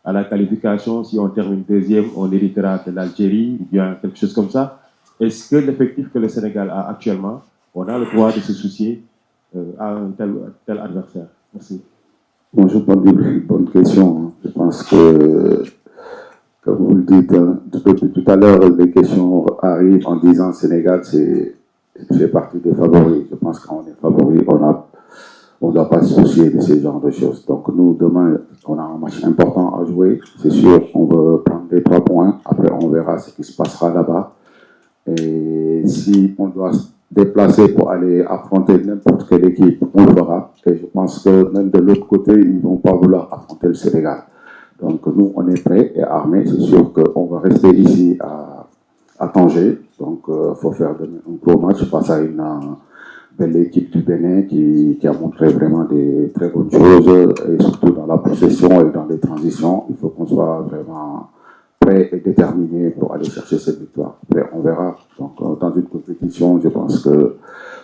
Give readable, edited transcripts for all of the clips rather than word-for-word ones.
à la qualification. Si on termine deuxième, on héritera de l'Algérie, ou bien quelque chose comme ça. Est-ce que l'effectif que le Sénégal a actuellement, on a le droit de se soucier à un tel adversaire? Merci. Bon, je pense que c'est une bonne question. Je pense que, comme vous le dites, depuis tout à l'heure, les questions arrivent en disant Sénégal, fait partie des favoris. Je pense que quand on est favori, on ne doit pas se soucier de ce genre de choses. Donc nous, demain, on a un match important à jouer. C'est sûr, on veut prendre les 3 points. Après, on verra ce qui se passera là-bas. Et si on doit se déplacer pour aller affronter n'importe quelle équipe, on le fera. Et je pense que même de l'autre côté, ils ne vont pas vouloir affronter le Sénégal. Donc nous, on est prêts et armés. C'est sûr qu'on va rester ici à Tanger. Donc il faut faire un gros match face à une belle équipe du Bénin qui a montré vraiment des très bonnes choses, et surtout dans la possession et dans les transitions. Il faut qu'on soit vraiment prêt et déterminé pour aller chercher cette victoire. Après, on verra. Donc, dans une compétition, je pense qu'il ne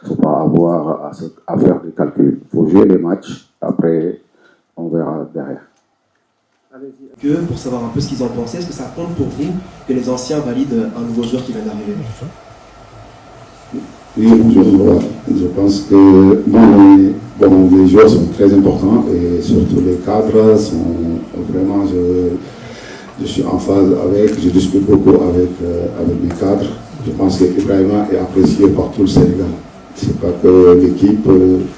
faut pas avoir à faire des calculs. Il faut jouer les matchs. Après, on verra derrière. Que pour savoir un peu ce qu'ils en pensaient, est-ce que ça compte pour vous que les anciens valident un nouveau joueur qui vient d'arriver? Oui, je pense que les joueurs sont très importants et surtout les cadres sont vraiment, je suis en phase avec, je discute beaucoup avec mes cadres. Je pense qu'Ibrahima est apprécié par tout le Sénégal. C'est pas que l'équipe,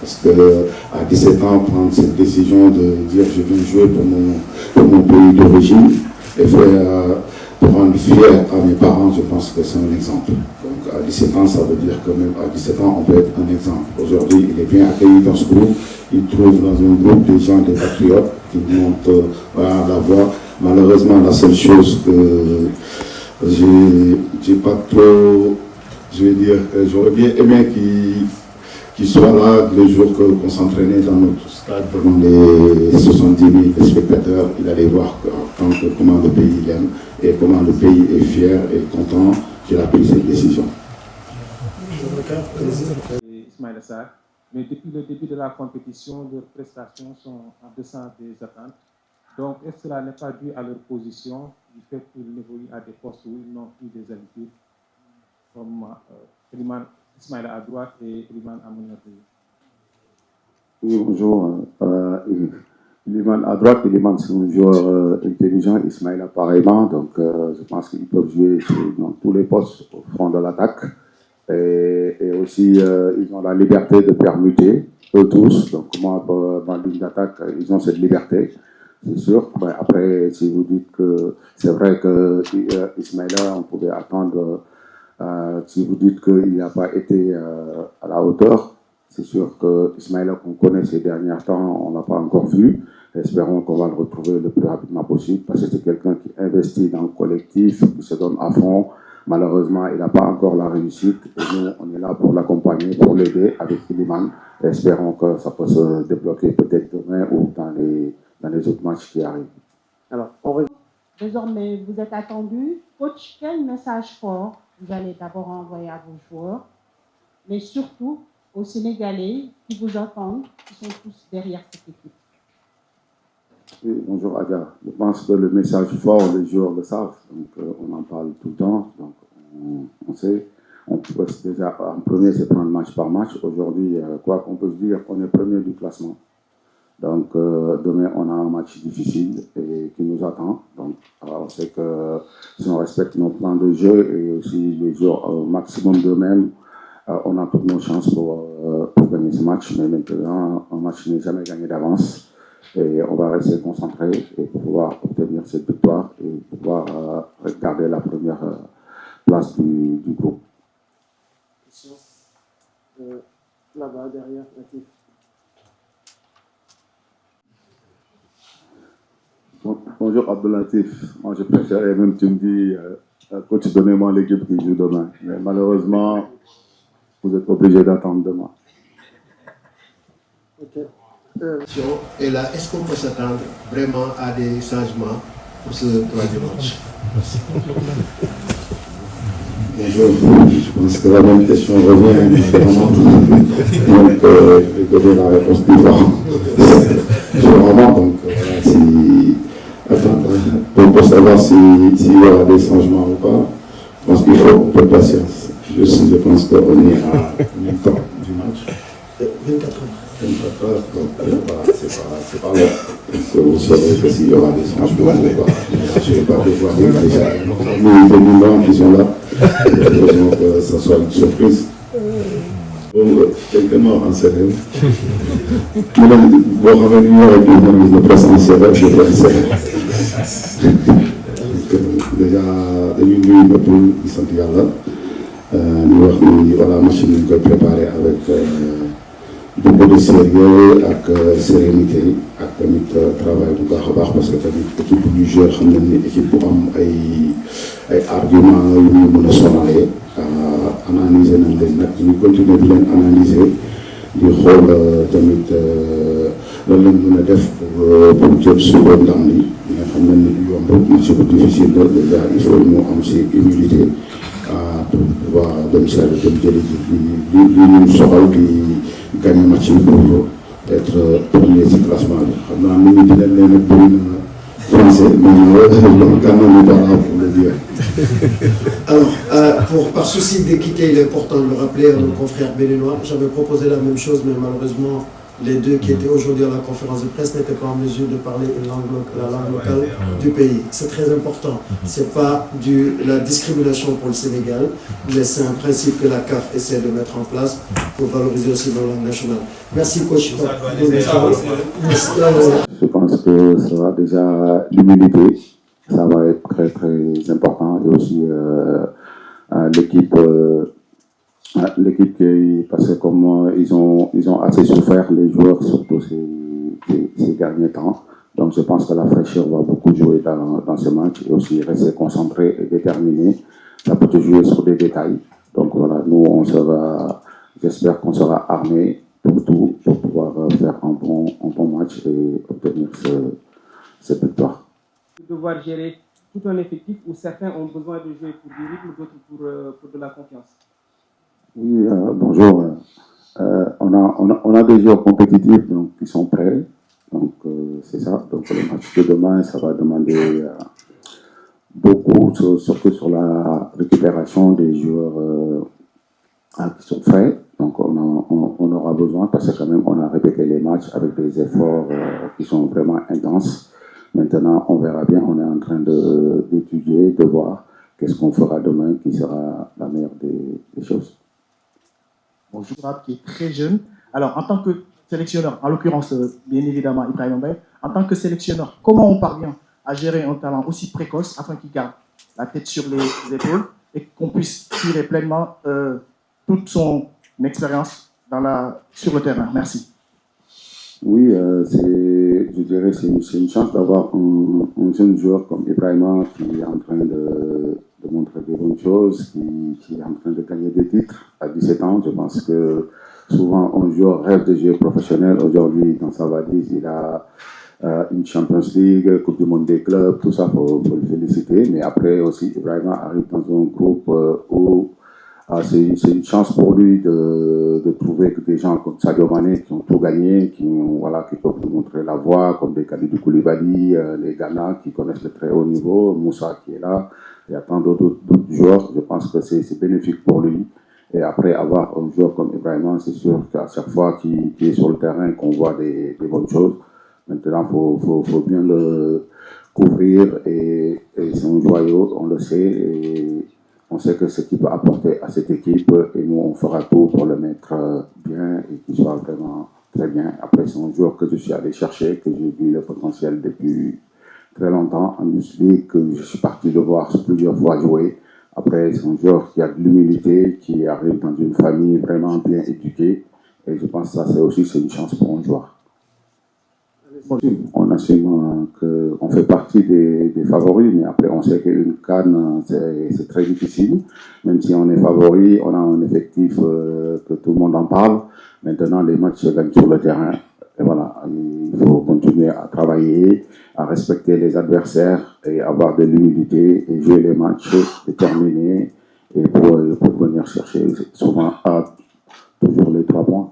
parce qu'à 17 ans, prendre cette décision de dire je viens jouer pour mon pays d'origine et faire rendre fier à mes parents, je pense que c'est un exemple. Donc à 17 ans, ça veut dire que même à 17 ans, on peut être un exemple. Aujourd'hui, il est bien accueilli dans ce groupe. Il trouve dans un groupe des gens, des patriotes qui montent la voie. Malheureusement, la seule chose que j'ai pas trop, je vais dire, j'aurais bien aimé qu'il soit là le jour qu'on s'entraînait dans notre stade devant les 70 000 spectateurs. Il allait voir comment le pays l'aime et comment le pays est fier et content qu'il a pris cette décision. Ismaïla Sarr, mais depuis le début de la compétition, leurs prestations sont en deçà des attentes. Donc, est-ce que cela n'est pas dû à leur position, du fait qu'ils évoluent à des postes où ils n'ont plus des habitudes, comme Ismaïla à droite et Iliman à Mouniaté? Oui, bonjour. Iliman à droite, Iliman c'est un joueur intelligent, Ismaïla pareillement, donc je pense qu'ils peuvent jouer dans tous les postes au front de l'attaque. Et aussi, ils ont la liberté de permuter, eux tous. Donc, moi, dans la ligne d'attaque, ils ont cette liberté, c'est sûr. Ben, après, si vous dites que c'est vrai que Ismaïla, on pouvait attendre, si vous dites qu'il n'a pas été à la hauteur, c'est sûr que Ismaïla, qu'on connaît ces derniers temps, on n'a pas encore vu. Espérons qu'on va le retrouver le plus rapidement possible, parce que c'est quelqu'un qui investit dans le collectif, qui se donne à fond. Malheureusement, il n'a pas encore la réussite et nous, on est là pour l'accompagner, pour l'aider avec Iliman. Espérons que ça peut se débloquer peut-être demain ou dans les autres matchs qui arrivent. Alors, désormais, vous êtes attendu. Coach, quel message fort vous allez d'abord envoyer à vos joueurs, mais surtout aux Sénégalais qui vous entendent, qui sont tous derrière cette équipe? Oui, bonjour Adia. Je pense que le message fort, les joueurs le savent, donc on en parle tout le temps, donc on sait. On peut déjà, en premier, c'est prendre match par match. Aujourd'hui, quoi qu'on peut se dire, on est premier du classement. Donc demain, on a un match difficile et qui nous attend. Donc on sait que si on respecte nos plans de jeu et aussi les joueurs au maximum d'eux-mêmes, on a toutes nos chances pour gagner ce match. Mais maintenant, un match n'est jamais gagné d'avance. Et on va rester concentré et pour pouvoir obtenir cette victoire et pouvoir garder la première place du groupe. Question là-bas, derrière, Latif. Bonjour Abdelatif. Moi je préférais même, tu me dis, coach, donnez-moi l'équipe qui joue demain. Mais malheureusement, vous êtes obligé d'attendre demain. Ok. Et là, est-ce qu'on peut s'attendre vraiment à des changements pour ce troisième match? Je pense que la même question revient différemment. Donc, je vais donner la réponse plus fort. Vraiment, donc, si. Attends, Donc pour savoir s'il y aura des changements ou pas, je pense qu'il faut un peu de patience. Je pense qu'on est à mi-temps du match. 24 heures. 24 heures, donc c'est pas long. Donc vous saurez que s'il y aura des changements ou pas. Je ne vais pas dévoiler déjà. Les 2000 ans qui sont là, heureusement que ça soit une surprise. Bon, quelques morts en Sérère. Madame, vous revenez avec une analyse de presse en Sérère, je vais en Sérère. Déjà, dañuy nuyu ñëpp di sant yàlla di wax ni voilà machine bi ñu koy préparé avec beaucoup de sérieux ak sérénité ak tamit travail bu baax a baax parce que tamit équipe bu ñuy jouer xam nañ ni équipe bu am ay argument yu ñu mën a sonalee analyser nañ leen nag ñu continuer di leen analyser di xool tamit lan lañ mën a def pour jël suba ndam li nga xam nañ ni du yomb match bu difficile la déjà il faut ñu am si humilité pour pouvoir dem jëli li ñu soxal di gagner match bi pour être premier si classement bi xam naa nit ñi dinañ leen ak bëri na français mais loolu gànnaaw ñu parle pour le dire. Alors, par souci d'équité, il est important de le rappeler à nos confrères béninois. J'avais proposé la même chose, mais malheureusement, les deux qui étaient aujourd'hui à la conférence de presse n'étaient pas en mesure de parler la langue locale du pays. C'est très important. Ce n'est pas la discrimination pour le Sénégal, mais c'est un principe que la CAF essaie de mettre en place pour valoriser aussi nos langues nationales. Merci, coach. Je pense que ça va déjà l'humilité. Ça va être très très important et aussi l'équipe parce que comme ils ont assez souffert les joueurs surtout ces derniers temps, donc je pense que la fraîcheur va beaucoup jouer dans ce match et aussi rester concentré et déterminé. Ça peut jouer sur des détails, donc voilà, nous j'espère qu'on sera armé pour tout pour pouvoir faire un bon match et obtenir cette victoire. Devoir gérer tout un effectif où certains ont besoin de jouer pour du rythme, d'autres pour de la confiance. Oui, bonjour. On a des joueurs compétitifs donc, qui sont prêts. Donc, c'est ça. Donc, le match de demain, ça va demander beaucoup, surtout sur la récupération des joueurs qui sont prêts. Donc, on aura besoin, parce que quand même, on a répété les matchs avec des efforts qui sont vraiment intenses. Maintenant, on verra bien, on est en train d'étudier, de voir qu'est-ce qu'on fera demain, qui sera la meilleure des choses. Bonjour, qui est très jeune. Alors, en tant que sélectionneur, en l'occurrence, bien évidemment, Ibrahim Mbaye, en tant que sélectionneur, comment on parvient à gérer un talent aussi précoce afin qu'il garde la tête sur les épaules et qu'on puisse tirer pleinement toute son expérience sur le terrain? Merci. Oui, je dirais que c'est une chance d'avoir un jeune joueur comme Ibrahima qui est en train de montrer des bonnes choses, qui est en train de gagner des titres à 17 ans. Je pense que souvent un joueur rêve de jouer professionnel. Aujourd'hui, dans sa valise, il a une Champions League, Coupe du Monde des clubs, tout ça pour le féliciter. Mais après aussi, Ibrahima arrive dans un groupe où c'est une chance pour lui de trouver que des gens comme Sadio Mané qui ont tout gagné, qui peuvent nous montrer la voie, comme des Kalidou Koulibaly, les Ghana qui connaissent le très haut niveau, Moussa qui est là, il y a tant d'autres joueurs. Je pense que c'est bénéfique pour lui. Et après avoir un joueur comme Ibrahima, c'est sûr qu'à chaque fois qu'il est sur le terrain, qu'on voit des bonnes choses. Maintenant, faut bien le couvrir et c'est un joyau, on le sait. Et on sait que ce qu'il peut apporter à cette équipe et nous on fera tout pour le mettre bien et qu'il soit vraiment très bien. Après c'est un joueur que je suis allé chercher, que j'ai vu le potentiel depuis très longtemps en Youth League, que je suis parti le voir plusieurs fois jouer. Après c'est un joueur qui a de l'humilité, qui arrive dans une famille vraiment bien éduquée et je pense que ça c'est une chance pour un joueur. On assume qu'on fait partie des favoris, mais après on sait qu'une CAN c'est très difficile. Même si on est favori, on a un effectif que tout le monde en parle. Maintenant les matchs se gagnent sur le terrain. Et voilà, il faut continuer à travailler, à respecter les adversaires et avoir de l'humilité et jouer les matchs déterminés et pour venir chercher souvent toujours les 3 points.